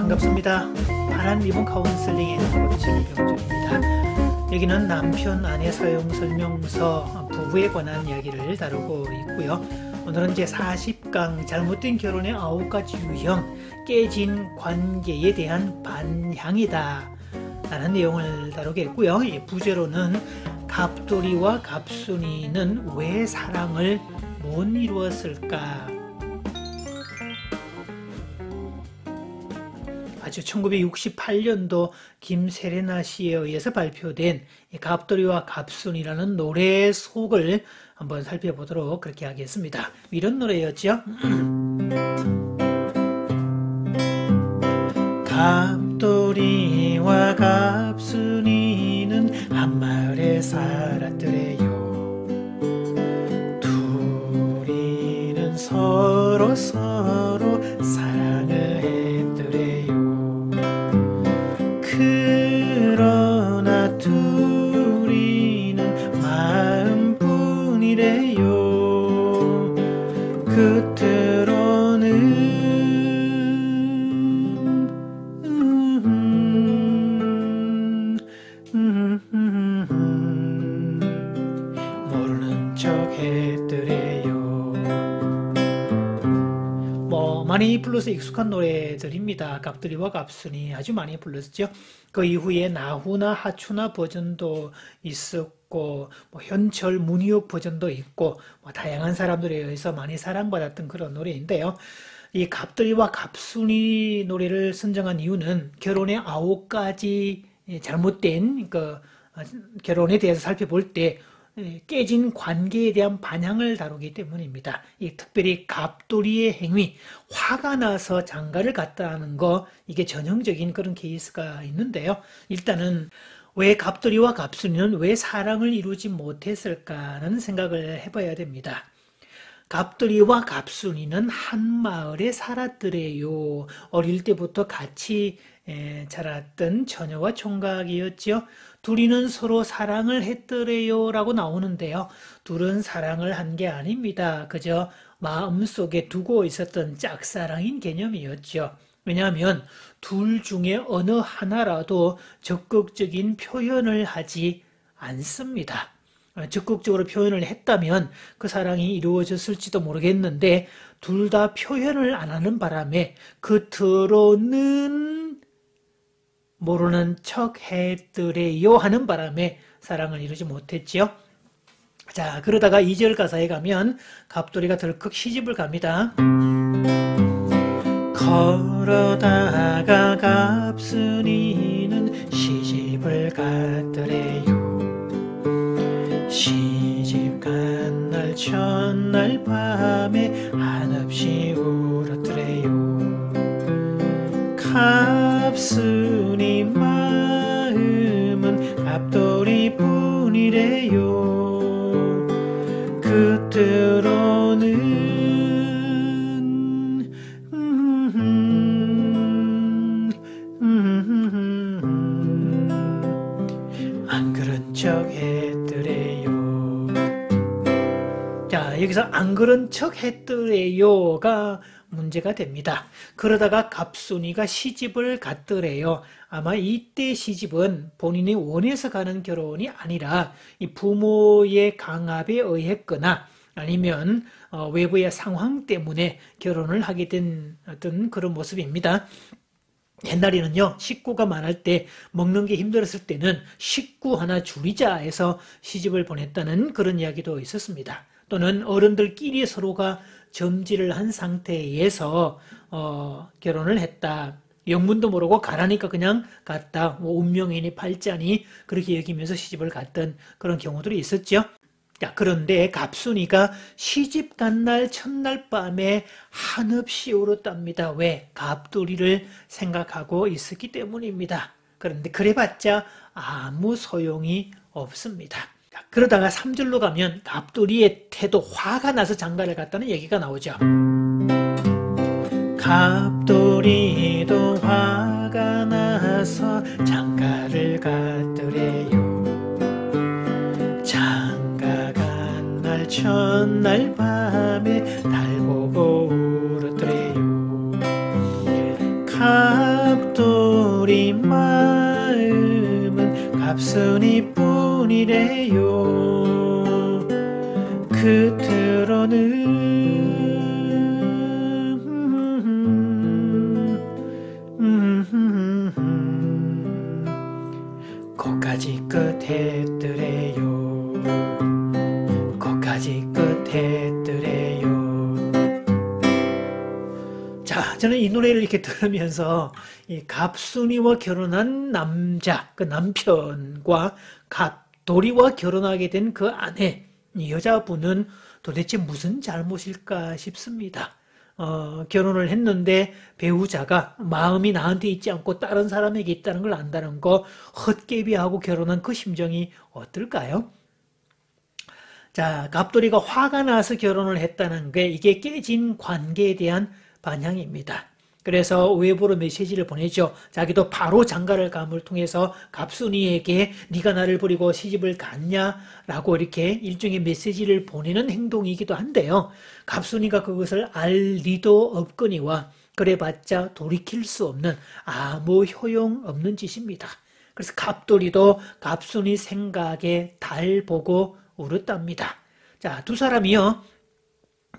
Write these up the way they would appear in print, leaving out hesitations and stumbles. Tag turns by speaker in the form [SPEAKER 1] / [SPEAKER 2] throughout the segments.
[SPEAKER 1] 반갑습니다. 파란 리본 카운슬링의 코치 이병준입니다. 여기는 남편 아내 사용 설명서 부부에 관한 이야기를 다루고 있고요. 오늘은 제 40강 잘못된 결혼의 9가지 유형 깨진 관계에 대한 반향이다 라는 내용을 다루겠고요. 부제로는 갑돌이와 갑순이는 왜 사랑을 못 이루었을까? 아주 1968년도 김세레나 씨에 의해서 발표된 갑돌이와 갑순이라는 노래 속을 한번 살펴보도록 그렇게 하겠습니다. 이런 노래였죠. 갑돌이와 갑순이는 한 마을에 살았더래요. 둘이는 서로 사랑을 했더래요. 그러나 둘이는 마음뿐이래요. 끝으로는 모르는 척 했더래요. 많이 불러서 익숙한 노래들입니다. 갑돌이와 갑순이 아주 많이 불렀죠. 그 이후에 나후나 하추나 버전도 있었고 현철 문희옥 버전도 있고 다양한 사람들에 의해서 많이 사랑받았던 그런 노래인데요. 이 갑돌이와 갑순이 노래를 선정한 이유는 결혼의 9가지 잘못된 결혼에 대해서 살펴볼 때 깨진 관계에 대한 반향을 다루기 때문입니다. 특별히 갑돌이의 행위, 화가 나서 장가를 갔다 하는 거, 이게 전형적인 그런 케이스가 있는데요. 일단은 왜 갑돌이와 갑순이는 왜 사랑을 이루지 못했을까라는 생각을 해봐야 됩니다. 갑돌이와 갑순이는 한 마을에 살았더래요. 어릴 때부터 같이 자랐던 처녀와 총각이었죠. 둘이는 서로 사랑을 했더래요 라고 나오는데요. 둘은 사랑을 한 게 아닙니다. 그저 마음속에 두고 있었던 짝사랑인 개념이었죠. 왜냐하면 둘 중에 어느 하나라도 적극적인 표현을 하지 않습니다. 적극적으로 표현을 했다면 그 사랑이 이루어졌을지도 모르겠는데 둘 다 표현을 안 하는 바람에 겉으로는 모르는 척 했더래요 하는 바람에 사랑을 이루지 못했지요. 자, 그러다가 2절 가사에 가면 갑돌이가 덜컥 시집을 갑니다. 걸어다가 갑순이는 시집을 갔더래요. 시집 간 날 첫날 밤에 한없이 울었더래요. 갑순이 마음은 갑돌이뿐이래요. 끝으로는 안 그런 척 했더래요. 자, 여기서 안 그런 척 했더래요가 문제가 됩니다. 그러다가 갑순이가 시집을 갔더래요. 아마 이때 시집은 본인이 원해서 가는 결혼이 아니라 이 부모의 강압에 의했거나 아니면 외부의 상황 때문에 결혼을 하게 된 어떤 그런 모습입니다. 옛날에는요, 식구가 많을 때 먹는 게 힘들었을 때는 식구 하나 줄이자 해서 시집을 보냈다는 그런 이야기도 있었습니다. 또는 어른들끼리 서로가 점지를 한 상태에서 결혼을 했다. 영문도 모르고 가라니까 그냥 갔다. 운명이니 팔자니 그렇게 여기면서 시집을 갔던 그런 경우들이 있었죠. 자, 그런데 갑순이가 시집 간 날 첫날 밤에 한없이 울었답니다. 왜? 갑돌이를 생각하고 있었기 때문입니다. 그런데 그래봤자 아무 소용이 없습니다. 그러다가 3절로 가면 갑돌이의 태도, 화가 나서 장가를 갔다는 얘기가 나오죠. 갑돌이도 화가 나서 장가를 갔더래요. 장가 간 날 첫날 밤에 달 보고 울었더래요. 갑돌이 마음은 갑순이 뿐이래요. 겉으로는 거까지 끝했더래요. 거까지 끝했더래요. 자, 저는 이 노래를 이렇게 들으면서 이 갑순이와 결혼한 남자, 그 남편과 갑돌이와 결혼하게 된 그 아내, 이 여자분은 도대체 무슨 잘못일까 싶습니다. 결혼을 했는데 배우자가 마음이 나한테 있지 않고 다른 사람에게 있다는 걸 안다는 거 헛개비하고 결혼한 그 심정이 어떨까요? 자, 갑돌이가 화가 나서 결혼을 했다는 게 이게 깨진 관계에 대한 반향입니다. 그래서 외부로 메시지를 보내죠. 자기도 바로 장가를 감을 통해서 갑순이에게 네가 나를 버리고 시집을 갔냐라고 이렇게 일종의 메시지를 보내는 행동이기도 한데요. 갑순이가 그것을 알 리도 없거니와 그래봤자 돌이킬 수 없는 아무 효용없는 짓입니다. 그래서 갑돌이도 갑순이 생각에 달 보고 울었답니다. 자, 두 사람이요.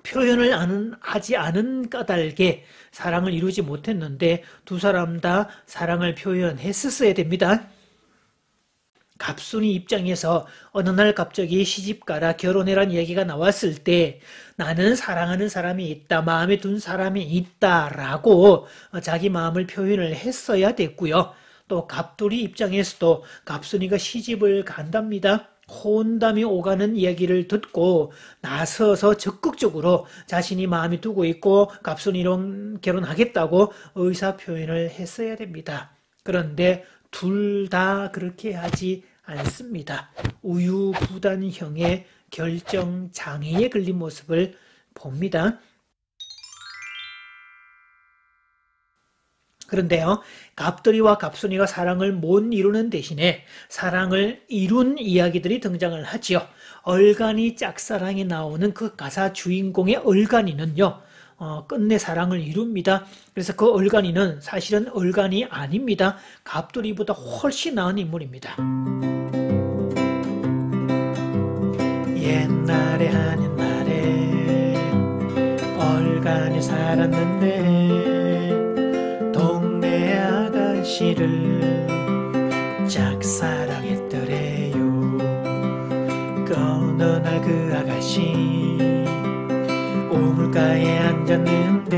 [SPEAKER 1] 표현을 하지 않은 까닭에 사랑을 이루지 못했는데 두 사람 다 사랑을 표현했었어야 됩니다. 갑순이 입장에서 어느 날 갑자기 시집가라 결혼해란 얘기가 나왔을 때 나는 사랑하는 사람이 있다, 마음에 둔 사람이 있다라고 자기 마음을 표현을 했어야 됐고요. 또 갑돌이 입장에서도 갑순이가 시집을 간답니다. 혼담이 오가는 이야기를 듣고 나서서 적극적으로 자신이 마음에 두고 있고 갑순이랑 결혼하겠다고 의사표현을 했어야 됩니다. 그런데 둘 다 그렇게 하지 않습니다. 우유부단형의 결정장애에 걸린 모습을 봅니다. 그런데요, 갑돌이와 갑순이가 사랑을 못 이루는 대신에 사랑을 이룬 이야기들이 등장을 하지요. 얼간이 짝사랑에 나오는 그 가사 주인공의 얼간이는요, 끝내 사랑을 이룹니다. 그래서 그 얼간이는 사실은 얼간이 아닙니다. 갑돌이보다 훨씬 나은 인물입니다. 옛날에 한 옛날에 얼간이 살았는데 동네 아가씨를 짝사랑했더래요. 어느 날 그 아가씨 우물가에 앉았는데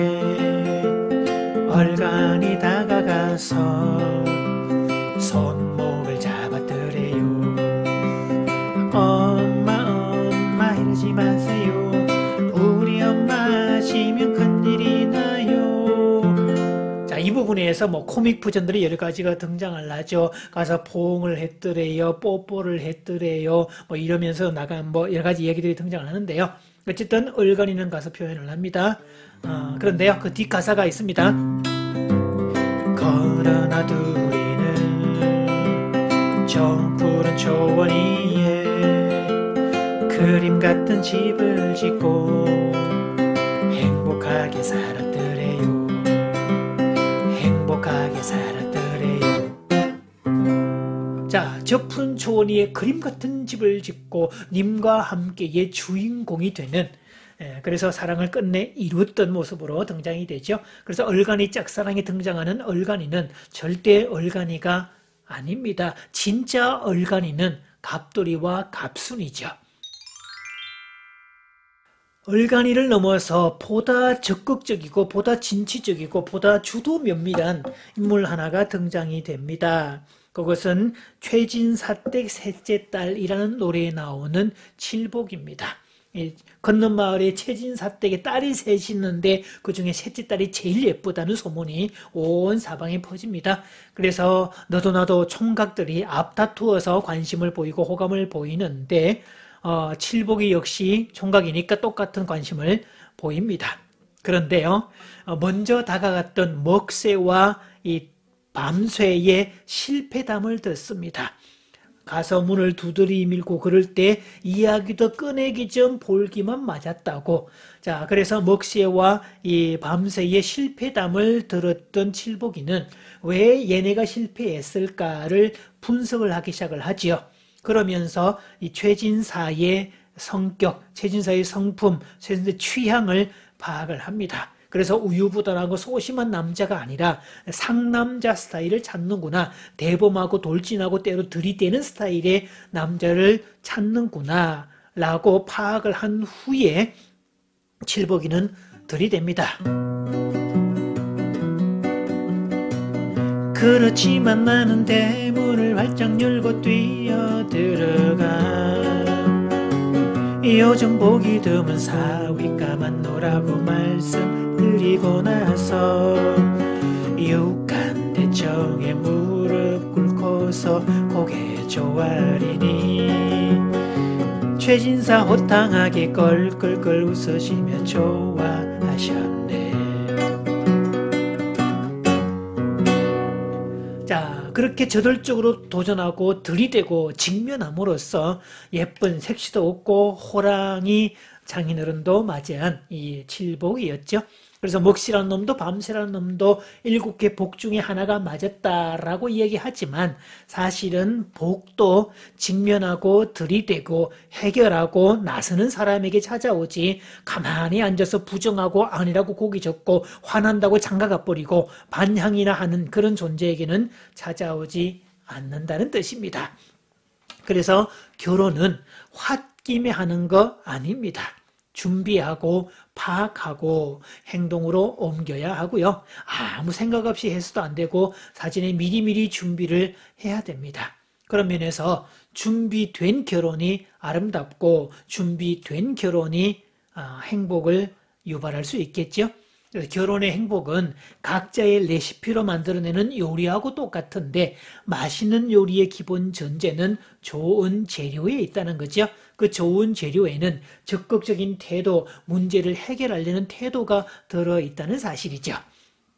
[SPEAKER 1] 얼간이 다가가서 손목을 잡았더래요. 엄마 이러지 마세요. 우리 엄마 아시면 큰일이 나요. 자, 이 부분에서 뭐 코믹 버전들이 여러 가지가 등장을 하죠. 가서 포옹을 했더래요, 뽀뽀를 했더래요, 뭐 이러면서 나간 뭐 여러 가지 얘기들이 등장을 하는데요. 어쨌든 얼간이는 가서 표현을 합니다. 그런데요, 그 뒷가사가 있습니다. 그러나 둘이는 저 푸른 초원 위에 그림 같은 집을 짓고 행복하게 살았더래요. 행복하게 살았더래요. 자, 저 푸른 초원 위에 그림 같은 집을 짓고 님과 함께의 주인공이 되는, 그래서 사랑을 끝내 이루었던 모습으로 등장이 되죠. 그래서 얼간이 짝사랑에 등장하는 얼간이는 절대 얼간이가 아닙니다. 진짜 얼간이는 갑돌이와 갑순이죠. 얼간이를 넘어서 보다 적극적이고 보다 진취적이고 보다 주도 면밀한 인물 하나가 등장이 됩니다. 그것은 최진사댁 셋째 딸이라는 노래에 나오는 칠복입니다. 건넌 마을에 최진사댁에 딸이 셋이 있는데 그중에 셋째 딸이 제일 예쁘다는 소문이 온 사방에 퍼집니다. 그래서 너도 나도 총각들이 앞다투어서 관심을 보이고 호감을 보이는데 칠복이 역시 총각이니까 똑같은 관심을 보입니다. 그런데요, 먼저 다가갔던 먹새와 이 밤새의 실패담을 듣습니다. 가서 문을 두드리 밀고 그럴 때 이야기도 꺼내기 전 볼기만 맞았다고. 자, 그래서 먹새와 이 밤새의 실패담을 들었던 칠복이는 왜 얘네가 실패했을까를 분석을 하기 시작을 하지요. 그러면서 이 최진사의 성격, 최진사의 성품, 최진사의 취향을 파악을 합니다. 그래서 우유부단하고 소심한 남자가 아니라 상남자 스타일을 찾는구나. 대범하고 돌진하고 때로 들이대는 스타일의 남자를 찾는구나 라고 파악을 한 후에 칠복이는 들이댑니다. 그렇지만 나는 대문을 활짝 열고 뛰어들어가 요즘 보기 드문 사위까만 노라고 말씀드리고 나서 육한 대청에 무릎 꿇고서 고개 조아리니 최진사 호탕하게 껄껄껄 웃으시며 좋아하셨네. 자, 그렇게 저돌적으로 도전하고 들이대고 직면함으로써 예쁜 색시도 없고 호랑이 장인어른도 맞이한 이 칠복이었죠. 그래서 먹시라는 놈도 밤새라는 놈도 7개 복 중에 하나가 맞았다라고 이야기하지만 사실은 복도 직면하고 들이대고 해결하고 나서는 사람에게 찾아오지 가만히 앉아서 부정하고 아니라고 고기 젓고 화난다고 장가가 버리고 반향이나 하는 그런 존재에게는 찾아오지 않는다는 뜻입니다. 그래서 결혼은 홧김에 하는 거 아닙니다. 준비하고 파악하고 행동으로 옮겨야 하고요. 아무 생각 없이 해서도 안 되고 사전에 미리미리 준비를 해야 됩니다. 그런 면에서 준비된 결혼이 아름답고 준비된 결혼이 행복을 유발할 수 있겠죠. 그래서 결혼의 행복은 각자의 레시피로 만들어내는 요리하고 똑같은데 맛있는 요리의 기본 전제는 좋은 재료에 있다는 거죠. 그 좋은 재료에는 적극적인 태도, 문제를 해결하려는 태도가 들어있다는 사실이죠.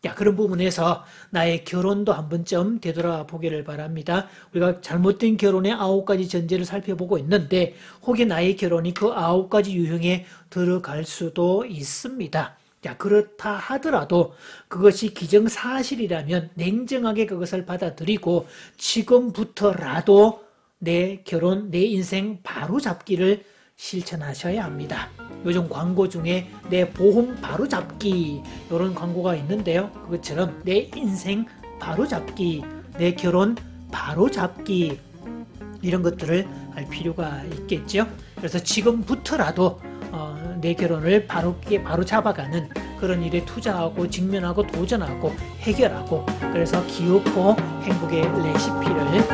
[SPEAKER 1] 자, 그런 부분에서 나의 결혼도 한 번쯤 되돌아보기를 바랍니다. 우리가 잘못된 결혼의 9가지 전제를 살펴보고 있는데 혹여 나의 결혼이 그 9가지 유형에 들어갈 수도 있습니다. 자, 그렇다 하더라도 그것이 기정사실이라면 냉정하게 그것을 받아들이고 지금부터라도 내 결혼, 내 인생 바로잡기를 실천하셔야 합니다. 요즘 광고 중에 내 보험 바로잡기 이런 광고가 있는데요. 그것처럼 내 인생 바로잡기, 내 결혼 바로잡기 이런 것들을 할 필요가 있겠죠. 그래서 지금부터라도 내 결혼을 바로 잡아가는 그런 일에 투자하고 직면하고 도전하고 해결하고 그래서 기업고 행복의 레시피를